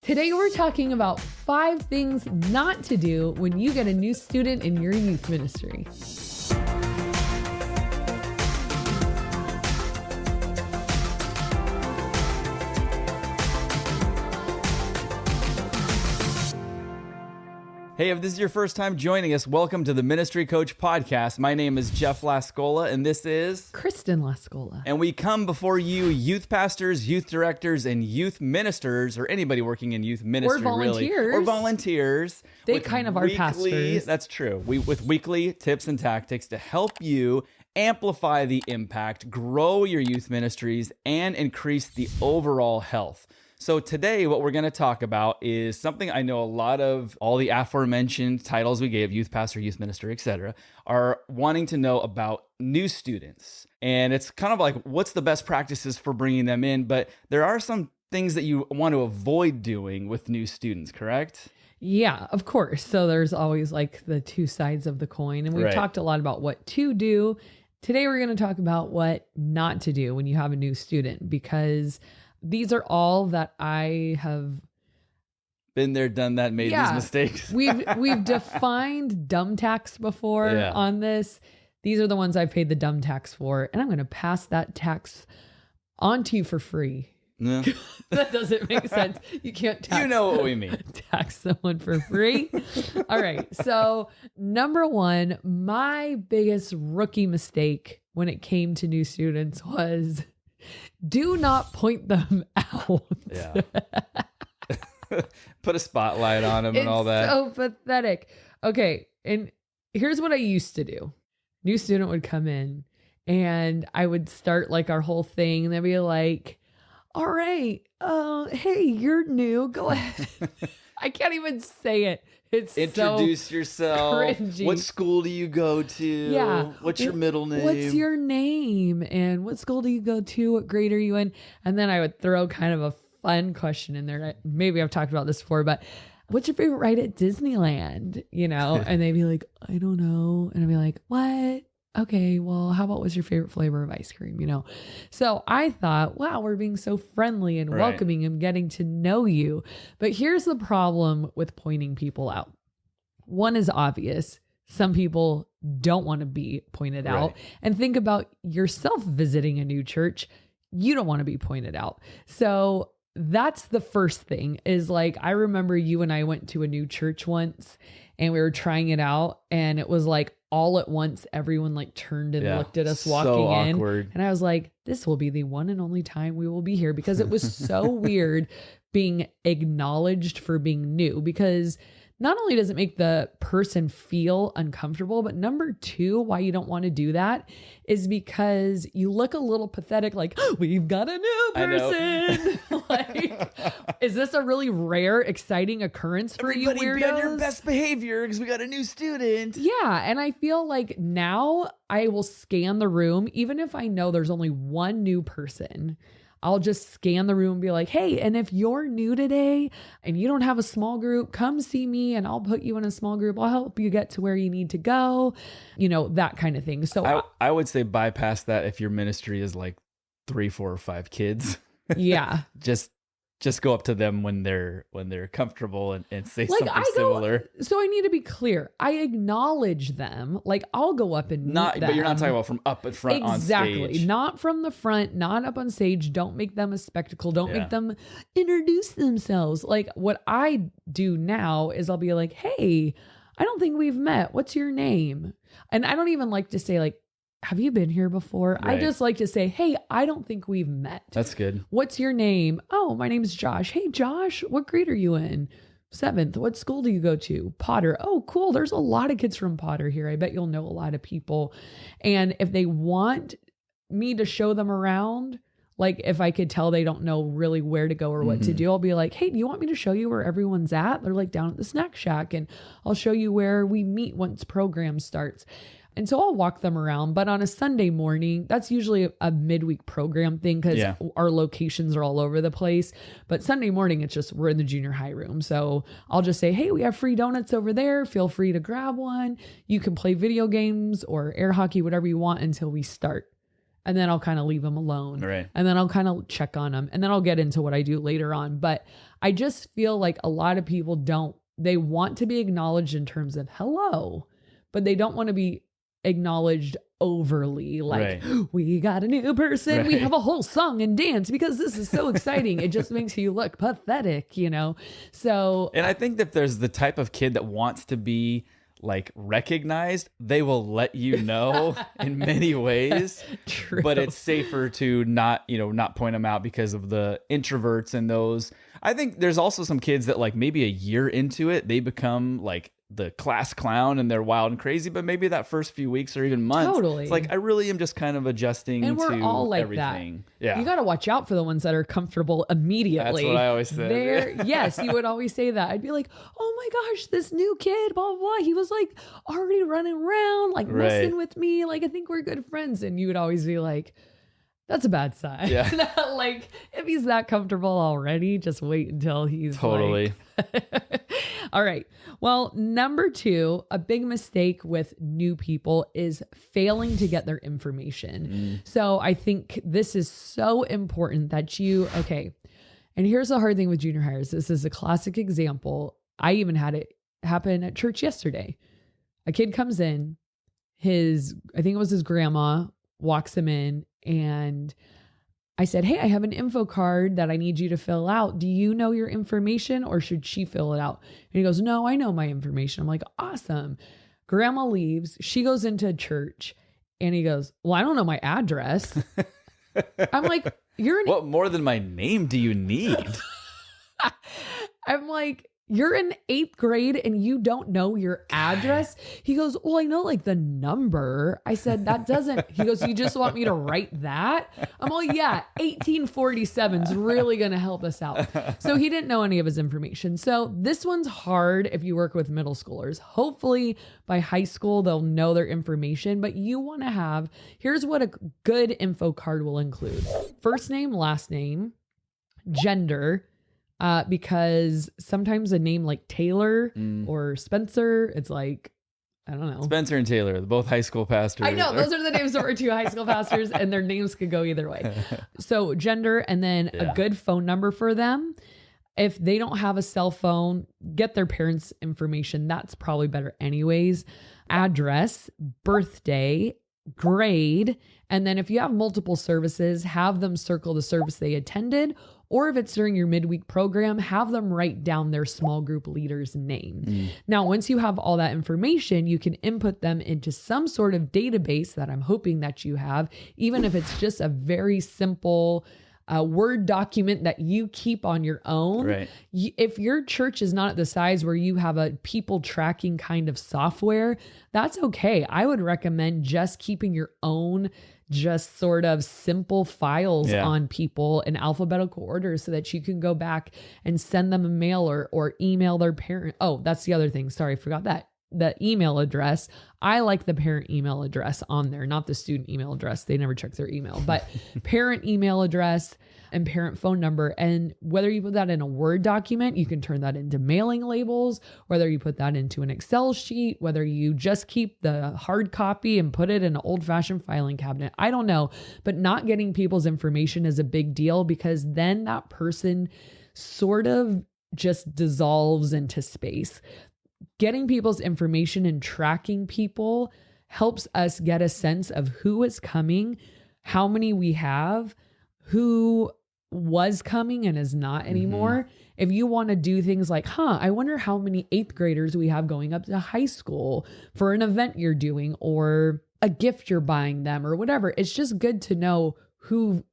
Today we're talking about 5 things not to do when you get a new student in your youth ministry. Hey, if this is your first time joining us, welcome to the Ministry Coach Podcast. My name is Jeff Lascola, and this is Kristen Lascola. And we come before you, youth pastors, youth directors, and youth ministers, or anybody working in youth ministry, Or volunteers. really. Or volunteers. They with kind of are pastors. That's true. With weekly tips and tactics to help you amplify the impact, grow your youth ministries, and increase the overall health. So today, what we're going to talk about is something I know a lot of all the aforementioned titles we gave, youth pastor, youth minister, etc., are wanting to know about new students. And it's kind of like, what's the best practices for bringing them in? But there are some things that you want to avoid doing with new students, correct? Yeah, of course. So there's always like the two sides of the coin. And we've Right. talked a lot about what to do. Today, we're going to talk about what not to do when you have a new student, because these are all that I have Been there, done that, made these mistakes. we've defined dumb tax before on this. These are the ones I've paid the dumb tax for, and I'm going to pass that tax on to you for free. No. That doesn't make sense. You can't tax, You know what we mean. tax someone for free. All right. So, number one, my biggest rookie mistake when it came to new students was do not point them out. Yeah. Put a spotlight on them and all that. It's so pathetic. Okay. And here's what I used to do. New student would come in and I would start like our whole thing and they'd be like, all right, hey, you're new. Go ahead. I can't even say it. It's Introduce yourself. cringy. What school do you go to? Yeah. What's your middle name? What's your name? And what school do you go to? What grade are you in? And then I would throw kind of a fun question in there. Maybe I've talked about this before, but what's your favorite ride at Disneyland? You know, and they'd be like, I don't know. And I'd be like, what? Okay, well, how about what's your favorite flavor of ice cream? You know? So I thought, wow, we're being so friendly and Right. welcoming and getting to know you. But here's the problem with pointing people out. One is obvious. Some people don't want to be pointed out. Right. And think about yourself visiting a new church. You don't want to be pointed out. So that's the first thing is like, I remember you and I went to a new church once and we were trying it out and it was like all at once, everyone like turned and looked at us walking so in. awkward. And I was like, this will be the one and only time we will be here because it was so weird being acknowledged for being new, because not only does it make the person feel uncomfortable, but number two, why you don't want to do that is because you look a little pathetic, like, oh, we've got a new I know. person. Like, is this a really rare, exciting occurrence for Everybody you weirdos? be on your best behavior because we got a new student. Yeah. And I feel like now I will scan the room, even if I know there's only one new person. I'll just scan the room and be like, hey, and if you're new today and you don't have a small group, come see me and I'll put you in a small group. I'll help you get to where you need to go, you know, that kind of thing. So I would say bypass that if your ministry is like 3, 4, or 5 kids. yeah. Just go up to them when they're comfortable and say Like something similar. So I need to be clear. I acknowledge them. Like I'll go up and meet them. But you're not talking about from up in front on stage. Exactly. Not from the front, not up on stage. Don't make them a spectacle. Don't Yeah. make them introduce themselves. Like what I do now is I'll be like, hey, I don't think we've met. What's your name? And I don't even like to say like, have you been here before? I Right. just like to say, hey, I don't think we've met. That's good. What's your name? Oh, my name's Josh. Hey, Josh, what grade are you in? 7th. What school do you go to? Potter. Oh, cool. There's a lot of kids from Potter here. I bet you'll know a lot of people. And if they want me to show them around, like if I could tell they don't know really where to go or what to do, I'll be like, hey, do you want me to show you where everyone's at? They're like down at the snack shack and I'll show you where we meet once program starts. And so I'll walk them around. But on a Sunday morning, that's usually a midweek program thing because our locations are all over the place. But Sunday morning, it's just we're in the junior high room. So I'll just say, hey, we have free donuts over there. Feel free to grab one. You can play video games or air hockey, whatever you want until we start. and then I'll kind of leave them alone. Right. And then I'll kind of check on them, and then I'll get into what I do later on. But I just feel like a lot of people they want to be acknowledged in terms of hello, but they don't want to be acknowledged overly, like, we got a new person, we have a whole song and dance because this is so exciting. It just makes you look pathetic, So, and I think that there's the type of kid that wants to be like recognized, they will let you know in many ways. True. But it's safer to not point them out because of the introverts and those. I think there's also some kids that like maybe a year into it, they become like the class clown and they're wild and crazy, but maybe that first few weeks or even months, totally. It's like I really am just kind of adjusting and we're to all like everything. That. Yeah. You got to watch out for the ones that are comfortable immediately. That's what I always said. Yes, you would always say that. I'd be like, oh my gosh, this new kid, blah, blah, blah. He was like already running around, like messing with me. Like, I think we're good friends. And you would always be like, that's a bad sign. Yeah. Like, if he's that comfortable already, just wait until he's totally. All right. Well, number 2, a big mistake with new people is failing to get their information. So I think this is so important that okay. And here's the hard thing with junior hires. This is a classic example. I even had it happen at church yesterday. A kid comes in, I think it was his grandma, walks him in, and I said, hey, I have an info card that I need you to fill out. Do you know your information or should she fill it out? And he goes, no, I know my information. I'm like, awesome. Grandma leaves. She goes into church and he goes, well, I don't know my address. I'm like, what more than my name do you need? I'm like, you're in 8th grade and you don't know your address? He goes, well, I know like the number. I said, he goes, you just want me to write that? I'm like, yeah, 1847 is really going to help us out. So he didn't know any of his information. So this one's hard if you work with middle schoolers. Hopefully by high school, they'll know their information, but you want to here's what a good info card will include: first name, last name, gender, because sometimes a name like Taylor or Spencer, it's like, I don't know. Spencer and Taylor, they're both high school pastors. I know, those are the names of our 2 high school pastors, and their names could go either way. So gender, and then a good phone number for them. If they don't have a cell phone, get their parents' information. That's probably better anyways. Address, birthday, grade, and then if you have multiple services, have them circle the service they attended. Or if it's during your midweek program, have them write down their small group leader's name. Now, once you have all that information, you can input them into some sort of database that I'm hoping that you have, even if it's just a very simple Word document that you keep on your own. Right. If your church is not at the size where you have a people tracking kind of software, that's okay. I would recommend just keeping your own just sort of simple files on people in alphabetical order so that you can go back and send them a mail or email their parent. Oh, that's the other thing. Sorry, I forgot that. The email address. I like the parent email address on there, not the student email address. They never check their email, but parent email address and parent phone number. And whether you put that in a Word document, you can turn that into mailing labels, whether you put that into an Excel sheet, whether you just keep the hard copy and put it in an old-fashioned filing cabinet. I don't know, but not getting people's information is a big deal because then that person sort of just dissolves into space. Getting people's information and tracking people helps us get a sense of who is coming, how many we have, who was coming and is not anymore. If you want to do things like, I wonder how many 8th graders we have going up to high school for an event you're doing or a gift you're buying them or whatever. It's just good to know who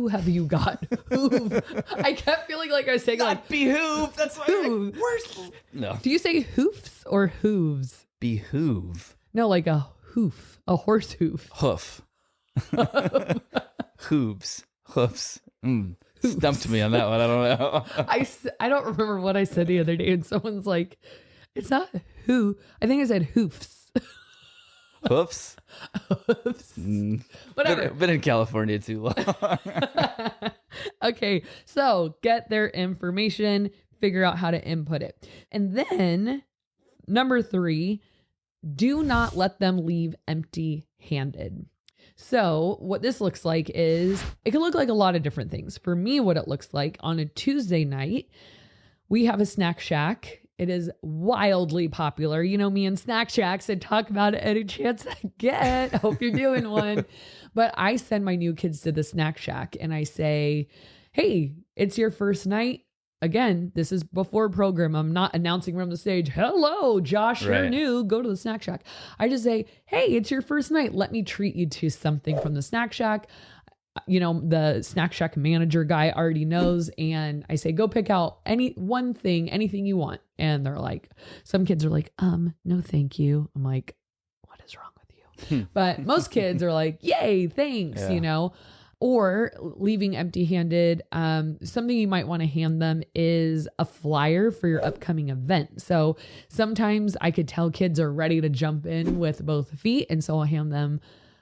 have you got? I kept feeling like I was saying like behoove. That's why hoove. No. Do you say hoofs or hooves? Behoove. No, like a hoof, a horse hoof. Hoof. Hooves. Hoofs. Stumped me on that one. I don't know. I don't remember what I said the other day, and someone's like, "It's not who." I think I said hoofs. Hoofs. Hoofs. Whatever. Been in California too long. Okay, so get their information, figure out how to input it, and then number 3, do not let them leave empty-handed. So what this looks like is, it can look like a lot of different things. For me, what it looks like on a Tuesday night, we have a snack shack. It is wildly popular. You know me and snack shacks. I talk about it any chance I get. I hope you're doing one. But I send my new kids to the snack shack and I say, hey, it's your first night. Again, this is before program. I'm not announcing from the stage, hello, Josh, you're new, go to the snack shack. I just say, hey, it's your first night. Let me treat you to something from the snack shack. You know, the snack shack manager guy already knows. And I say, go pick out anything you want. And they're like, some kids are like, no, thank you. I'm like, what is wrong with you? But most kids are like, yay, thanks, you know. Or leaving empty-handed. Something you might want to hand them is a flyer for your upcoming event. So sometimes I could tell kids are ready to jump in with both feet. And so I'll hand them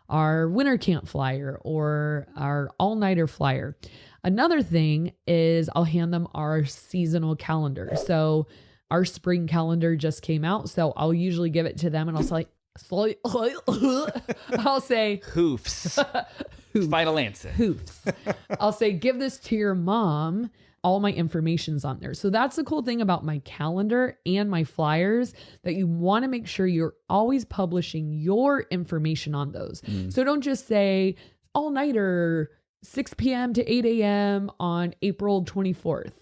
our winter camp flyer or our all-nighter flyer. Another thing is I'll hand them our seasonal calendar. So our spring calendar just came out. So I'll usually give it to them and I'll say, hoofs. Final answer. Hoofs. I'll say, give this to your mom. All my information's on there. So that's the cool thing about my calendar and my flyers, that you want to make sure you're always publishing your information on those. So don't just say all nighter, 6 p.m. to 8 a.m. on April 24th.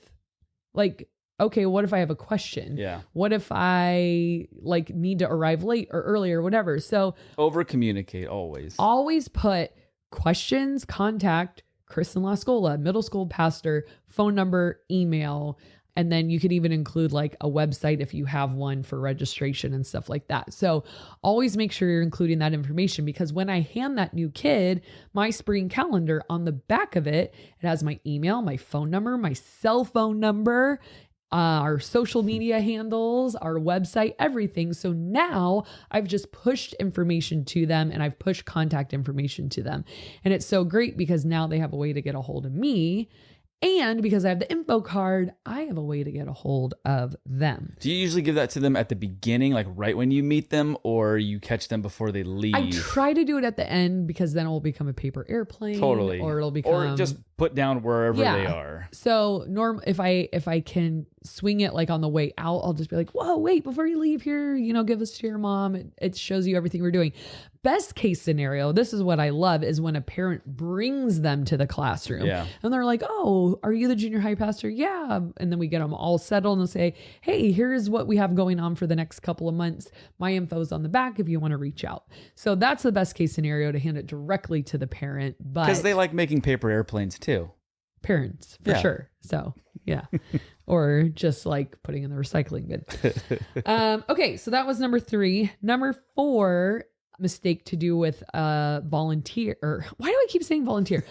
Like, okay, what if I have a question? Yeah. What if I need to arrive late or early or whatever? So over communicate always. Always put questions, contact Kristen Lascola, middle school pastor, phone number, email. And then you could even include like a website if you have one for registration and stuff like that. So always make sure you're including that information, because when I hand that new kid my spring calendar, on the back of it, it has my email, my phone number, my cell phone number, our social media handles, our website, everything. So now I've just pushed information to them and I've pushed contact information to them. And it's so great because now they have a way to get a hold of me. And because I have the info card, I have a way to get a hold of them. Do you usually give that to them at the beginning, like right when you meet them, or you catch them before they leave? I try to do it at the end because then it will become a paper airplane. Totally. Or it'll become... Or just put down wherever they are. So if I can swing it like on the way out, I'll just be like, whoa, wait, before you leave here, give this to your mom. It shows you everything we're doing. Best case scenario, this is what I love, is when a parent brings them to the classroom. Yeah. And they're like, oh, are you the junior high pastor? Yeah. And then we get them all settled and say, hey, here's what we have going on for the next couple of months. My info's on the back if you want to reach out. So that's the best case scenario, to hand it directly to the parent. Because they like making paper airplanes too. Parents, for sure. So yeah. Or just like putting in the recycling bin. Okay. So that was number 3. Number 4, mistake to do with volunteer, or why do I keep saying volunteer?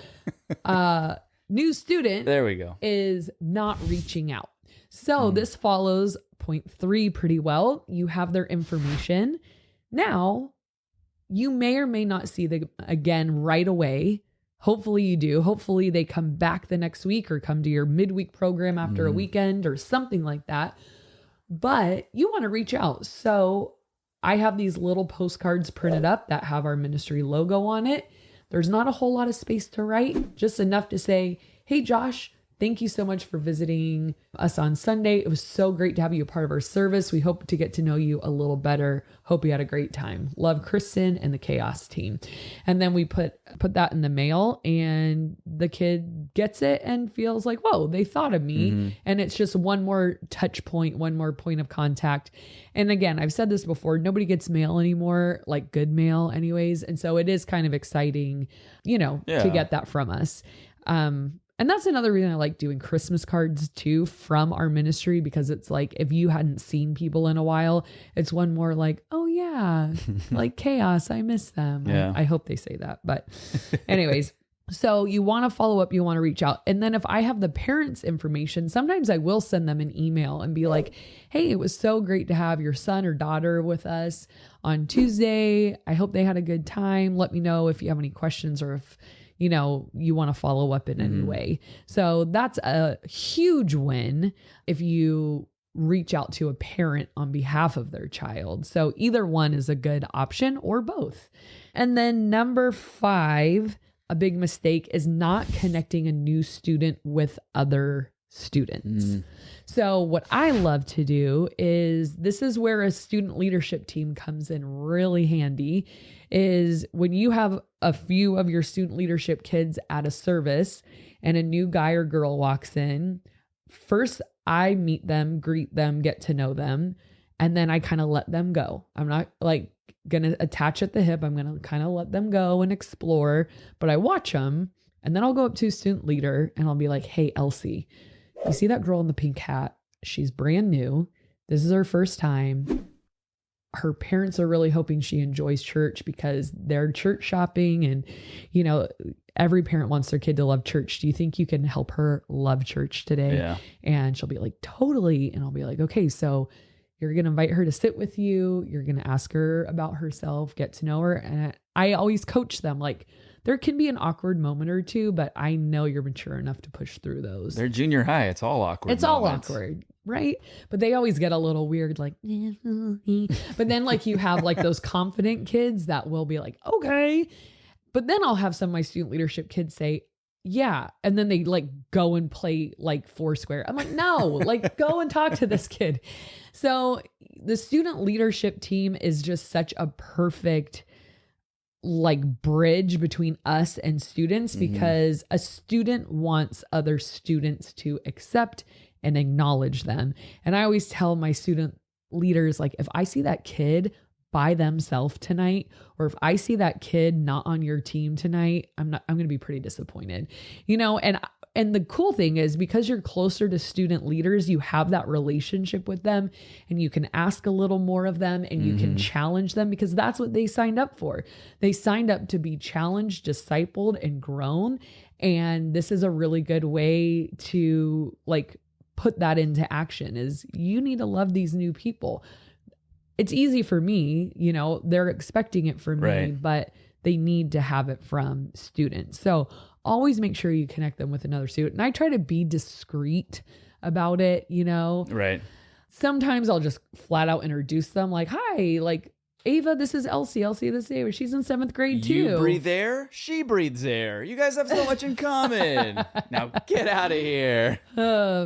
New student. There we go. Is not reaching out. So this follows point 3 pretty well. You have their information. Now, you may or may not see them again right away. Hopefully you do. Hopefully they come back the next week or come to your midweek program after a weekend or something like that. But you want to reach out. So I have these little postcards printed up that have our ministry logo on it. There's not a whole lot of space to write, just enough to say, hey, Josh, thank you so much for visiting us on Sunday. It was so great to have you a part of our service. We hope to get to know you a little better. Hope you had a great time. Love, Kristen and the Chaos team. And then we put that in the mail, and the kid gets it and feels like, whoa, they thought of me. And it's just one more touch point, one more point of contact. And again, I've said this before, nobody gets mail anymore, like good mail anyways. And so it is kind of exciting, to get that from us. And that's another reason I like doing Christmas cards too from our ministry, because it's like, if you hadn't seen people in a while, it's one more like, oh yeah, like Chaos, I miss them. Yeah. I hope they say that. But anyways, so you want to follow up, you want to reach out. And then if I have the parents' information, sometimes I will send them an email and be like, hey, it was so great to have your son or daughter with us on Tuesday. I hope they had a good time. Let me know if you have any questions, or if you want to follow up in any way. So that's a huge win if you reach out to a parent on behalf of their child. So either one is a good option or both. And then number 5, a big mistake is not connecting a new student with other students. So what I love to do is, this is where a student leadership team comes in really handy, is when you have a few of your student leadership kids at a service and a new guy or girl walks in, first I meet them, greet them, get to know them, and then I kind of let them go. I'm not like gonna attach at the hip. I'm gonna kind of let them go and explore, but I watch them, and then I'll go up to a student leader and I'll be like, hey, Elsie, you see that girl in the pink hat? She's brand new. This is her first time. Her parents are really hoping she enjoys church because they're church shopping, and, you know, every parent wants their kid to love church. Do you think you can help her love church today? Yeah. And she'll be like, totally. And I'll be like, okay, so you're going to invite her to sit with you. You're going to ask her about herself, get to know her. And I always coach them, like, there can be an awkward moment or two, but I know you're mature enough to push through those. They're junior high. It's all awkward. It's all awkward, right? But they always get a little weird, like, but then like you have like those confident kids that will be like, okay. But then I'll have some of my student leadership kids say, yeah. And then they like go and play like Foursquare. I'm like, no, like go and talk to this kid. So the student leadership team is just such a perfect like bridge between us and students, because a student wants other students to accept and acknowledge them. And I always tell my student leaders, like, if I see that kid by themselves tonight, or if I see that kid not on your team tonight, I'm going to be pretty disappointed, you know? And the cool thing is, because you're closer to student leaders, you have that relationship with them, and you can ask a little more of them, and you can challenge them, because that's what they signed up for. They signed up to be challenged, discipled, and grown. And this is a really good way to like put that into action, is you need to love these new people. It's easy for me, you know, they're expecting it from me, but they need to have it from students. So always make sure you connect them with another student. And I try to be discreet about it, you know. Right. Sometimes I'll just flat out introduce them, like, hi, like, Ava, this is Elsie. Elsie, this is Ava. She's in 7th grade too. You breathe air, she breathes air. You guys have so much in common. Now get out of here.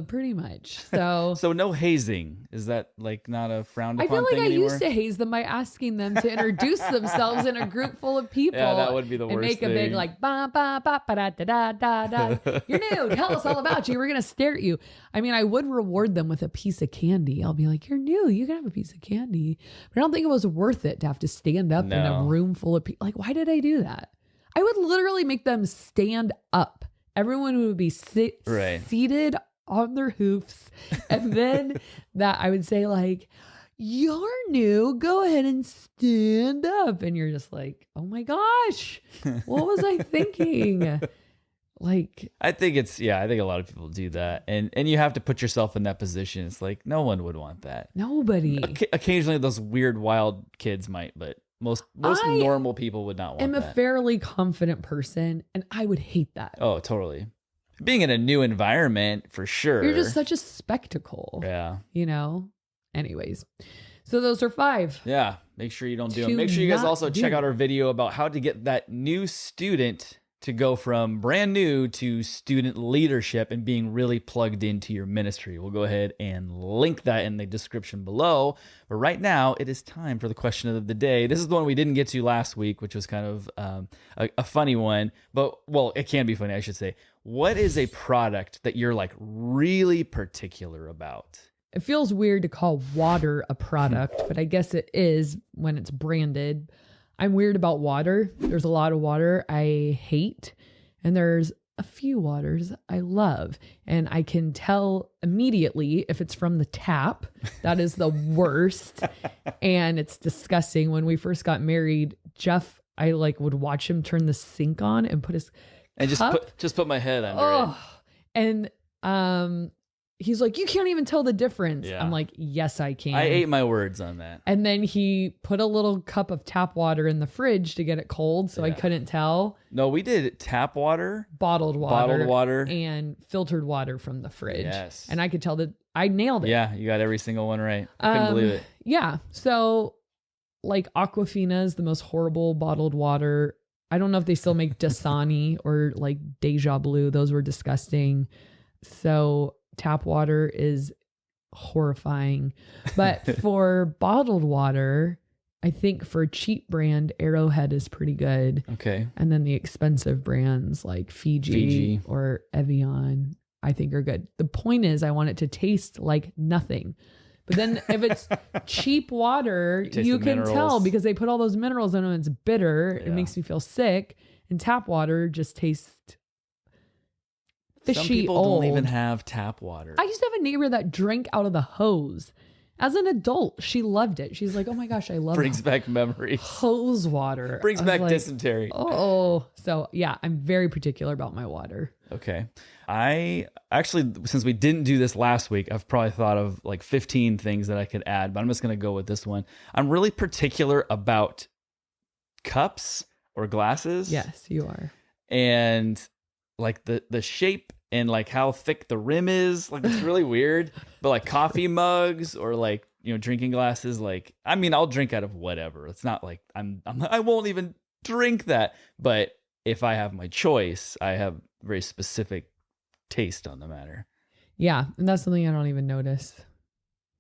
Pretty much. So So no hazing. Is that like not a frowned I upon feel like thing I anymore? used to haze them by asking them to introduce themselves in a group full of people. Yeah, that would be the and worst make a thing. big like ba ba ba ba da da da da. You're new. Tell us all about you. We're gonna stare at you. I mean, I would reward them with a piece of candy. I'll be like, "You're new. You can have a piece of candy." But I don't think it was worth it to have to stand up in a room full of people. Like, why did I do that? I would literally make them stand up. Everyone would be seated on their hoofs, and then that I would say like, "You're new. Go ahead and stand up." And you're just like, "Oh my gosh, what was I thinking?" Like, I think I think a lot of people do that. And you have to put yourself in that position. It's like, no one would want that. nobody. Occasionally those weird, wild kids might, but most normal people would not want I'm that. a fairly confident person, and I would hate that. Oh, totally. Being in a new environment, for sure. You're just such a spectacle. Yeah. You know? Anyways. So those are 5. Yeah. Make sure you don't do To them. Make sure you guys not also do. check out our video about how to get that new student to go from brand new to student leadership and being really plugged into your ministry. We'll go ahead and link that in the description below. But right now, it is time for the question of the day. This is the one we didn't get to last week, which was kind of a funny one. But, well, it can be funny, I should say. What is a product that you're like really particular about? It feels weird to call water a product, but I guess it is when it's branded. I'm weird about water. There's a lot of water I hate, and there's a few waters I love. And I can tell immediately if it's from the tap. That is the worst. And it's disgusting. When we first got married, Jeff, I like would watch him turn the sink on and put his And cup. just put my head under it. And he's like, you can't even tell the difference. Yeah. I'm like, yes, I can. I ate my words on that. And then he put a little cup of tap water in the fridge to get it cold, so I couldn't tell. No, we did tap water, Bottled water, and and filtered water from the fridge. Yes. And I could tell that I nailed it. Yeah, you got every single one right. I couldn't believe it. Yeah. So like Aquafina is the most horrible bottled water. I don't know if they still make Dasani or like Deja Blue. Those were disgusting. So tap water is horrifying. But for bottled water, I think for cheap brand, Arrowhead is pretty good. Okay. And then the expensive brands like Fiji or Evian, I think are good. The point is I want it to taste like nothing. But then if it's cheap water, you can tell because they put all those minerals in it and it's bitter. Yeah. It makes me feel sick. And tap water just tastes fishy. Some people old. don't even have tap water. I used to have a neighbor that drank out of the hose. As an adult, she loved it. She's like, oh my gosh, I love it. Brings back memories. Hose water. Brings back dysentery. Oh, so yeah, I'm very particular about my water. Okay. I actually, since we didn't do this last week, I've probably thought of like 15 things that I could add, but I'm just going to go with this one. I'm really particular about cups or glasses. Yes, you are. And like the shape and like how thick the rim is. Like it's really weird. But like coffee mugs or like, you know, drinking glasses, like, I mean, I'll drink out of whatever. It's not like I won't even drink that. But if I have my choice, I have very specific taste on the matter. Yeah, and that's something I don't even notice.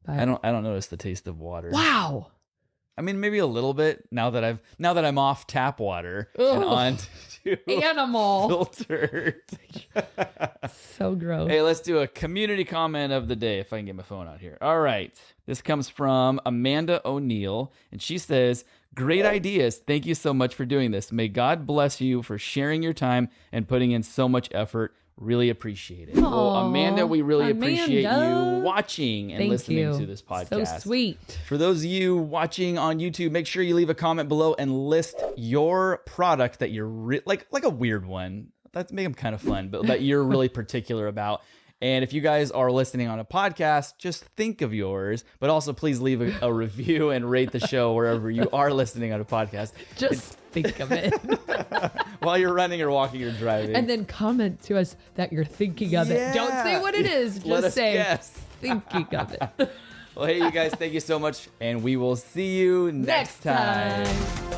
I don't notice the taste of water. Wow. I mean, maybe a little bit now that I'm off tap water and on to animal filtered. So gross. Hey, let's do a community comment of the day if I can get my phone out here. All right. This comes from Amanda O'Neill, and she says, "Great ideas. Thank you so much for doing this. May God bless you for sharing your time and putting in so much effort. Really appreciate it." Aww, well, Amanda, we really appreciate you watching and listening to this podcast. So sweet. For those of you watching on YouTube, make sure you leave a comment below and list your product that you're like a weird one. That's make them kind of fun, but that you're really particular about. And if you guys are listening on a podcast, just think of yours, but also please leave a review and rate the show wherever you are listening on a podcast. Just think of it. While you're running or walking or driving. And then comment to us that you're thinking of it. Don't say what it is. Just say thinking of it. Well, hey, you guys, thank you so much. And we will see you next time.